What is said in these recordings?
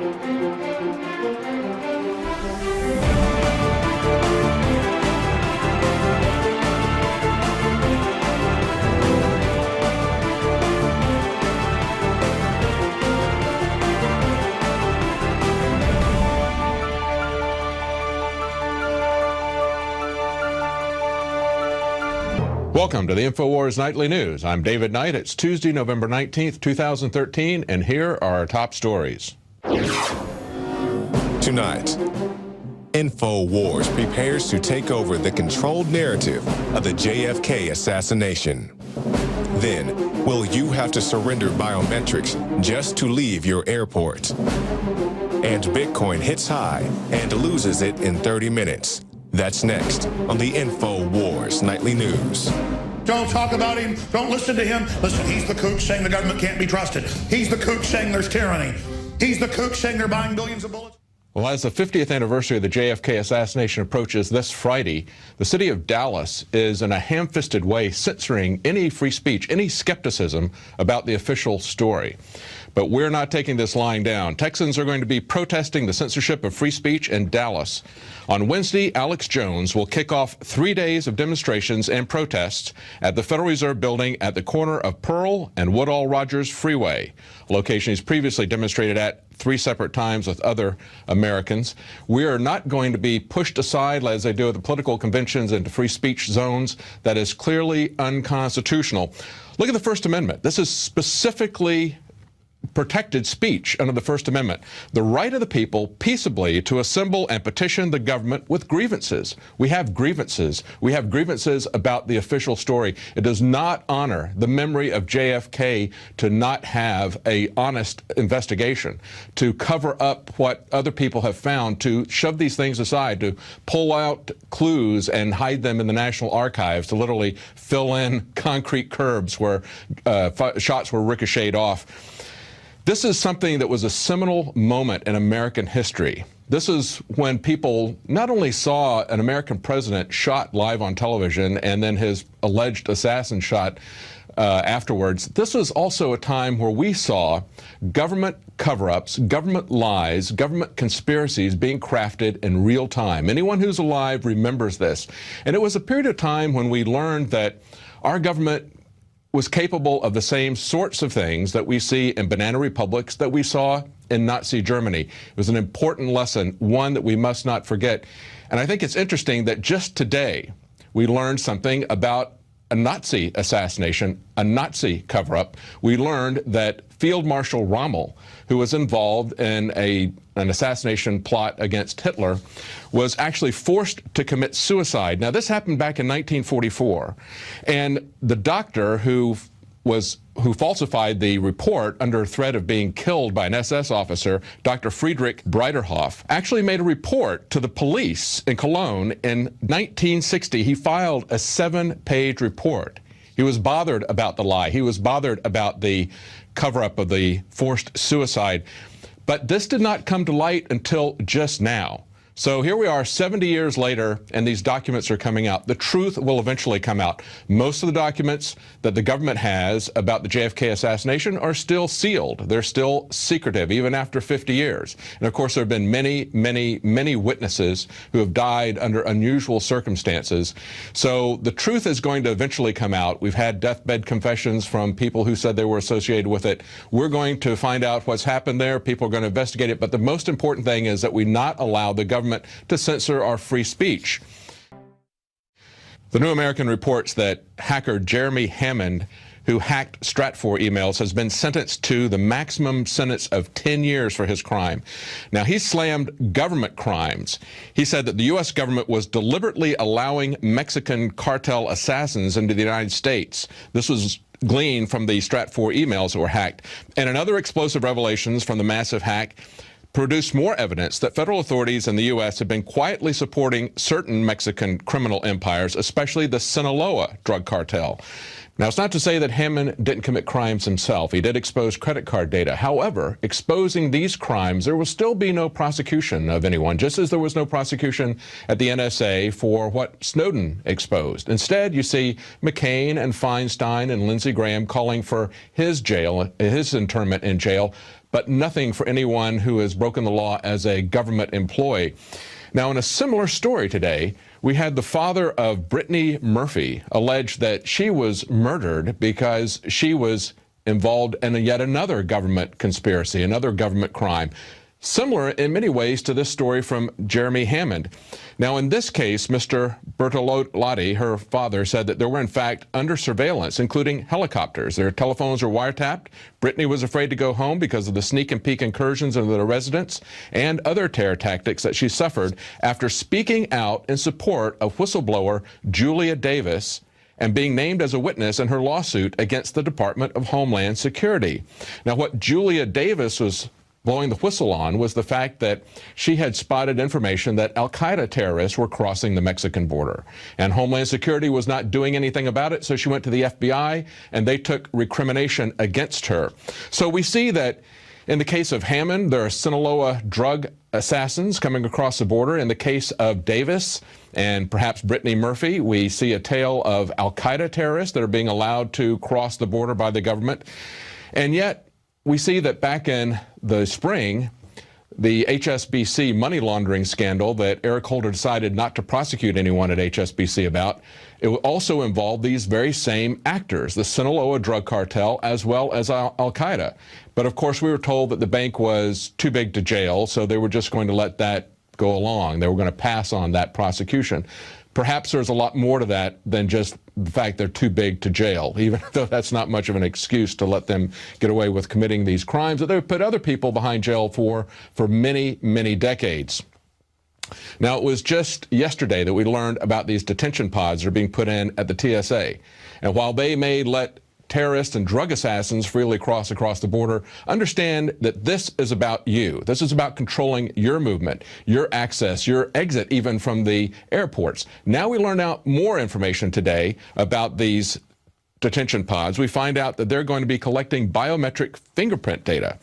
Welcome to the InfoWars Nightly News. I'm David Knight. It's Tuesday, November 19th, 2013, and here are our top stories. Tonight, InfoWars prepares to take over the controlled narrative of the JFK assassination. Then, will you have to surrender biometrics just to leave your airport? And Bitcoin hits high and loses it in 30 minutes. That's next on the InfoWars Nightly News. Don't talk about him. Don't listen to him. Listen, he's the kook saying the government can't be trusted. He's the kook saying there's tyranny. He's the kook saying they're buying billions of bullets. Well, as the 50th anniversary of the JFK assassination approaches this Friday, the city of Dallas is in a ham-fisted way censoring any free speech, any skepticism about the official story. But we're not taking this lying down. Texans are going to be protesting the censorship of free speech in Dallas. On Wednesday, Alex Jones will kick off 3 days of demonstrations and protests at the Federal Reserve Building at the corner of Pearl and Woodall-Rogers Freeway, a location he's previously demonstrated at 3 separate times with other Americans. We are not going to be pushed aside, as they do at the political conventions, into free speech zones. That is clearly unconstitutional. Look at the First Amendment. This is specifically protected speech under the First Amendment. The right of the people peaceably to assemble and petition the government with grievances. We have grievances. We have grievances about the official story. It does not honor the memory of JFK to not have an honest investigation, to cover up what other people have found, to shove these things aside, to pull out clues and hide them in the National Archives, to literally fill in concrete curbs where shots were ricocheted off. This is something that was a seminal moment in American history. This is when people not only saw an American president shot live on television and then his alleged assassin shot afterwards. This was also a time where we saw government cover-ups, government lies, government conspiracies being crafted in real time. Anyone who's alive remembers this. And it was a period of time when we learned that our government was capable of the same sorts of things that we see in banana republics, that we saw in Nazi Germany. It was an important lesson, one that we must not forget. And I think it's interesting that just today we learned something about a Nazi assassination, a Nazi cover-up. We learned that Field Marshal Rommel, who was involved in an assassination plot against Hitler, was actually forced to commit suicide. Now, this happened back in 1944, and the doctor who falsified the report under threat of being killed by an SS officer, Dr. Friedrich Breiderhoff, actually made a report to the police in Cologne in 1960. He filed a 7-page report. He was bothered about the lie. He was bothered about the cover-up of the forced suicide. But this did not come to light until just now. So here we are 70 years later, and these documents are coming out. The truth will eventually come out. Most of the documents that the government has about the JFK assassination are still sealed. They're still secretive, even after 50 years. And of course, there have been many, many, many witnesses who have died under unusual circumstances. So the truth is going to eventually come out. We've had deathbed confessions from people who said they were associated with it. We're going to find out what's happened there. People are going to investigate it. But the most important thing is that we not allow the government to censor our free speech. The New American reports that hacker Jeremy Hammond, who hacked Stratfor emails, has been sentenced to the maximum sentence of 10 years for his crime. Now, he slammed government crimes. He said that the U.S. government was deliberately allowing Mexican cartel assassins into the United States. This was gleaned from the Stratfor emails that were hacked. And another explosive revelations from the massive hack produced more evidence that federal authorities in the U.S. have been quietly supporting certain Mexican criminal empires, especially the Sinaloa drug cartel. Now, it's not to say that Hammond didn't commit crimes himself. He did expose credit card data. However, exposing these crimes, there will still be no prosecution of anyone, just as there was no prosecution at the NSA for what Snowden exposed. Instead, you see McCain and Feinstein and Lindsey Graham calling for his internment in jail, but nothing for anyone who has broken the law as a government employee. Now, in a similar story today, we had the father of Brittany Murphy allege that she was murdered because she was involved in yet another government conspiracy, another government crime. Similar in many ways to this story from Jeremy Hammond. Now, in this case, Mr. Bertolotti, her father, said that there were in fact under surveillance, including helicopters. Their telephones were wiretapped. Brittany was afraid to go home because of the sneak and peek incursions into their residence and other terror tactics that she suffered after speaking out in support of whistleblower Julia Davis and being named as a witness in her lawsuit against the Department of Homeland Security. Now, what Julia Davis was blowing the whistle on was the fact that she had spotted information that al-Qaeda terrorists were crossing the Mexican border. And Homeland Security was not doing anything about it, so she went to the FBI, and they took recrimination against her. So we see that in the case of Hammond, there are Sinaloa drug assassins coming across the border. In the case of Davis and perhaps Brittany Murphy, we see a tale of al-Qaeda terrorists that are being allowed to cross the border by the government. And yet, we see that back in the spring, the HSBC money laundering scandal that Eric Holder decided not to prosecute anyone at HSBC about, it also involved these very same actors, the Sinaloa drug cartel as well as al-Qaeda. But of course, we were told that the bank was too big to jail, so they were just going to let that go along. They were going to pass on that prosecution. Perhaps there's a lot more to that than just the fact they're too big to jail, even though that's not much of an excuse to let them get away with committing these crimes that they've put other people behind jail for many, many decades. Now, it was just yesterday that we learned about these detention pods that are being put in at the TSA. And while they may let terrorists and drug assassins freely cross across the border, understand that this is about you. This is about controlling your movement, your access, your exit even from the airports. Now we learn out more information today about these detention pods. We find out that they're going to be collecting biometric fingerprint data.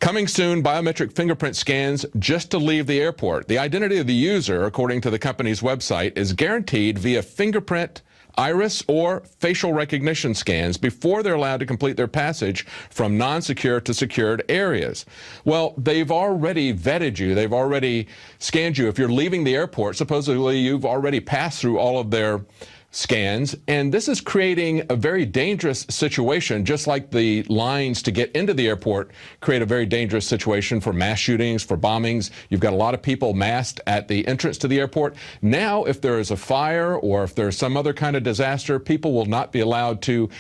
Coming soon, biometric fingerprint scans just to leave the airport. The identity of the user, according to the company's website, is guaranteed via fingerprint, iris, or facial recognition scans before they're allowed to complete their passage from non-secure to secured areas. Well, they've already vetted you. They've already scanned you. If you're leaving the airport, supposedly you've already passed through all of their scans, and this is creating a very dangerous situation, just like the lines to get into the airport create a very dangerous situation for mass shootings, for bombings. You've got a lot of people massed at the entrance to the airport. Now, if there is a fire or if there's some other kind of disaster, people will not be allowed to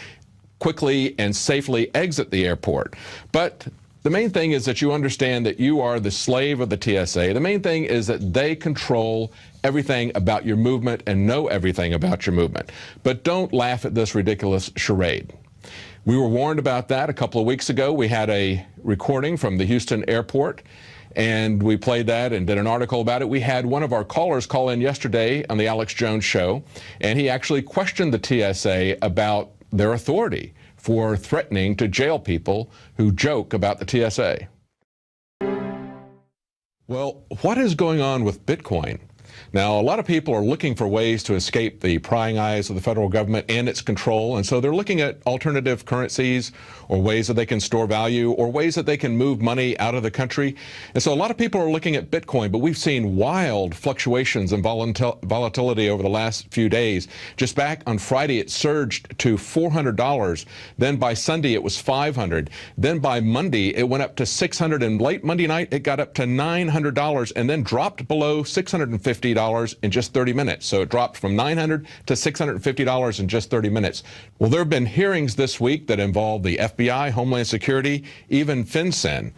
quickly and safely exit the airport. But the main thing is that you understand that you are the slave of the TSA. The main thing is that they control everything about your movement and know everything about your movement. But don't laugh at this ridiculous charade. We were warned about that a couple of weeks ago. We had a recording from the Houston airport, and we played that and did an article about it. We had one of our callers call in yesterday on the Alex Jones show, and he actually questioned the TSA about their authority for threatening to jail people who joke about the TSA. Well, what is going on with Bitcoin? Now, a lot of people are looking for ways to escape the prying eyes of the federal government and its control, and so they're looking at alternative currencies or ways that they can store value or ways that they can move money out of the country. And so a lot of people are looking at Bitcoin, but we've seen wild fluctuations and volatility over the last few days. Just back on Friday, it surged to $400. Then by Sunday, it was $500. Then by Monday, it went up to $600, and late Monday night, it got up to $900 and then dropped below $650 in just 30 minutes. So it dropped from $900 to $650 in just 30 minutes. Well, there have been hearings this week that involve the FBI, Homeland Security, even FinCEN.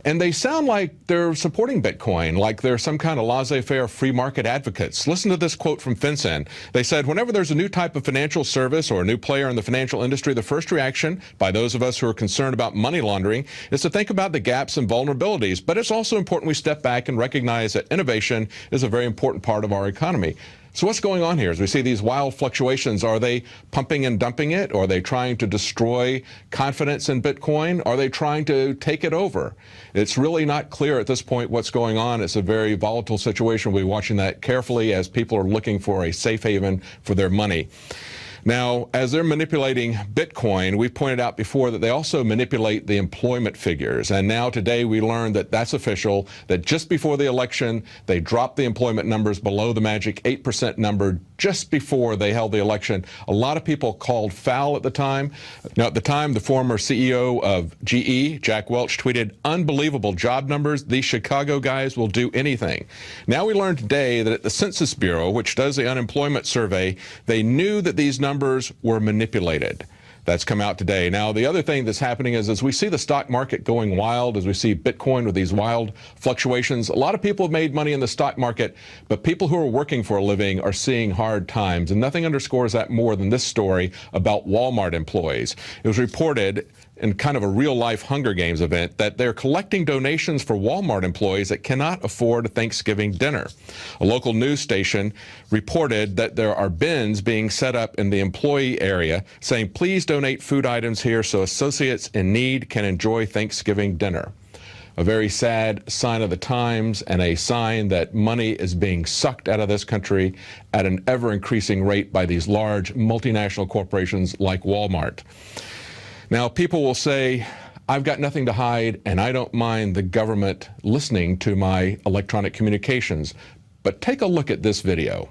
And they sound like they're supporting Bitcoin, like they're some kind of laissez-faire free market advocates. Listen to this quote from FinCEN. They said, whenever there's a new type of financial service or a new player in the financial industry, the first reaction by those of us who are concerned about money laundering is to think about the gaps and vulnerabilities. But it's also important we step back and recognize that innovation is a very important part of our economy. So what's going on here as we see these wild fluctuations? Are they pumping and dumping it? Are they trying to destroy confidence in Bitcoin? Are they trying to take it over? It's really not clear at this point what's going on. It's a very volatile situation. We'll be watching that carefully as people are looking for a safe haven for their money. Now, as they're manipulating Bitcoin, we've pointed out before that they also manipulate the employment figures. And now today we learned that that's official, that just before the election, they dropped the employment numbers below the magic 8% number just before they held the election. A lot of people called foul at the time. Now, at the time, the former CEO of GE, Jack Welch, tweeted, "Unbelievable job numbers. These Chicago guys will do anything." Now we learned today that at the Census Bureau, which does the unemployment survey, they knew that these numbers were manipulated. That's come out today. Now, the other thing that's happening is as we see the stock market going wild, as we see Bitcoin with these wild fluctuations, a lot of people have made money in the stock market, but people who are working for a living are seeing hard times. And nothing underscores that more than this story about Walmart employees. It was reported in kind of a real-life Hunger Games event that they're collecting donations for Walmart employees that cannot afford a Thanksgiving dinner. A local news station reported that there are bins being set up in the employee area saying, "Please donate food items here so associates in need can enjoy Thanksgiving dinner." A very sad sign of the times and a sign that money is being sucked out of this country at an ever-increasing rate by these large multinational corporations like Walmart. Now, people will say, "I've got nothing to hide, and I don't mind the government listening to my electronic communications." But take a look at this video.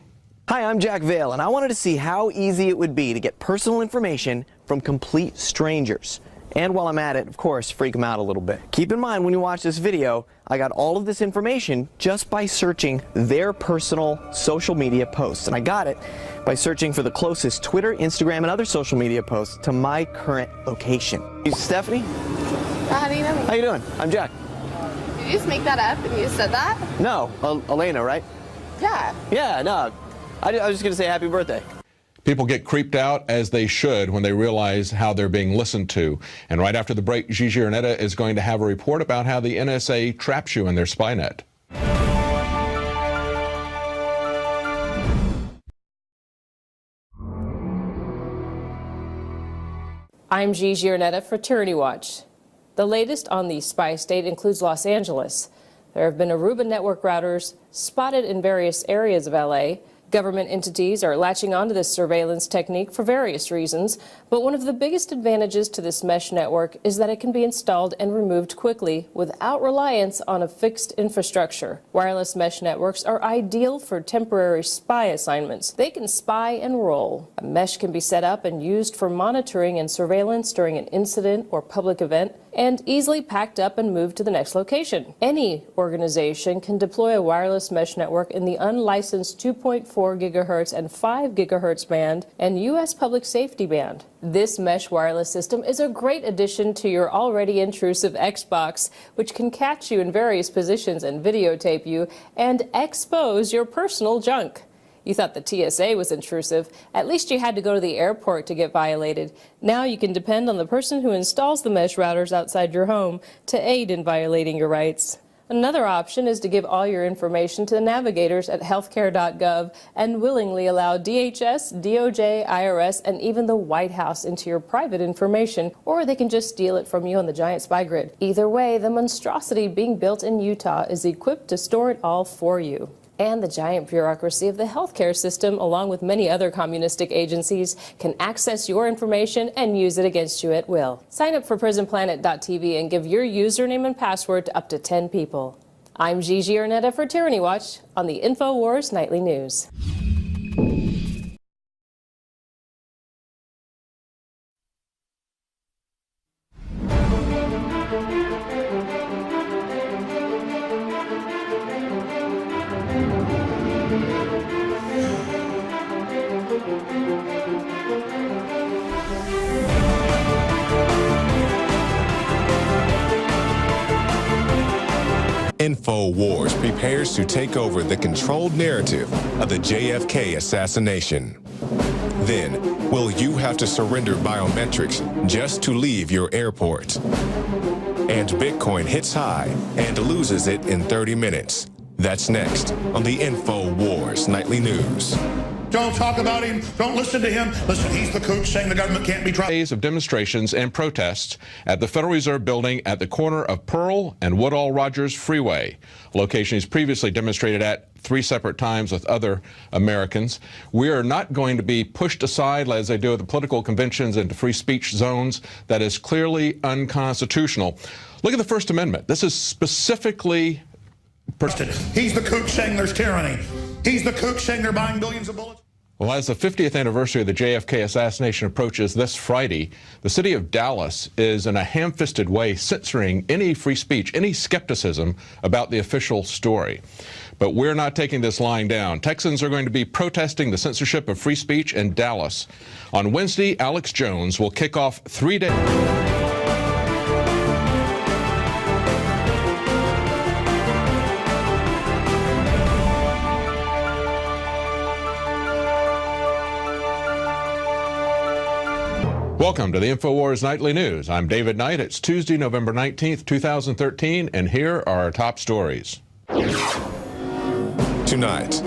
Hi, I'm Jack Vale, and I wanted to see how easy it would be to get personal information from complete strangers. And while I'm at it, of course, freak them out a little bit. Keep in mind when you watch this video, I got all of this information just by searching their personal social media posts. And I got it by searching for the closest Twitter, Instagram, and other social media posts to my current location. You Stephanie? How do you know me? How you doing? I'm Jack. Did you just make that up and you just said that? No, Elena, right? Yeah. Yeah, no. I was just going to say happy birthday. People get creeped out, as they should, when they realize how they're being listened to. And right after the break, Gigi Arnetta is going to have a report about how the NSA traps you in their spy net. I'm Gigi Arnetta for Tyranny Watch. The latest on the spy state includes Los Angeles. There have been Aruba network routers spotted in various areas of LA. Government entities are latching onto this surveillance technique for various reasons, but one of the biggest advantages to this mesh network is that it can be installed and removed quickly without reliance on a fixed infrastructure. Wireless mesh networks are ideal for temporary spy assignments. They can spy and roll. A mesh can be set up and used for monitoring and surveillance during an incident or public event, and easily packed up and moved to the next location. Any organization can deploy a wireless mesh network in the unlicensed 2.4 gigahertz and 5 gigahertz band and U.S. public safety band. This mesh wireless system is a great addition to your already intrusive Xbox, which can catch you in various positions and videotape you and expose your personal junk. You thought the TSA was intrusive. At least you had to go to the airport to get violated. Now you can depend on the person who installs the mesh routers outside your home to aid in violating your rights. Another option is to give all your information to the navigators at healthcare.gov and willingly allow DHS, DOJ, IRS, and even the White House into your private information, or they can just steal it from you on the giant spy grid. Either way, the monstrosity being built in Utah is equipped to store it all for you. And the giant bureaucracy of the healthcare system, along with many other communistic agencies, can access your information and use it against you at will. Sign up for PrisonPlanet.tv and give your username and password to up to 10 people. I'm Gigi Arnetta for Tyranny Watch on the InfoWars Nightly News. InfoWars prepares to take over the controlled narrative of the JFK assassination. Then, will you have to surrender biometrics just to leave your airport? And Bitcoin hits high and loses it in 30 minutes. That's next on the InfoWars Nightly News. Don't talk about him. Don't listen to him. Listen, he's the kook saying the government can't be trusted. Days of demonstrations and protests at the Federal Reserve Building at the corner of Pearl and Woodall Rogers Freeway, a location he's previously demonstrated at 3 separate times with other Americans. We are not going to be pushed aside, as they do at the political conventions, into free speech zones. That is clearly unconstitutional. Look at the First Amendment. This is specifically... He's the kook saying there's tyranny. He's the kook saying they're buying billions of bullets. Well, as the 50th anniversary of the JFK assassination approaches this Friday, the city of Dallas is in a ham-fisted way censoring any free speech, any skepticism about the official story. But we're not taking this lying down. Texans are going to be protesting the censorship of free speech in Dallas. On Wednesday, Alex Jones will kick off 3 days. Welcome to the InfoWars Nightly News. I'm David Knight. It's Tuesday, November 19th, 2013, and here are our top stories. Tonight,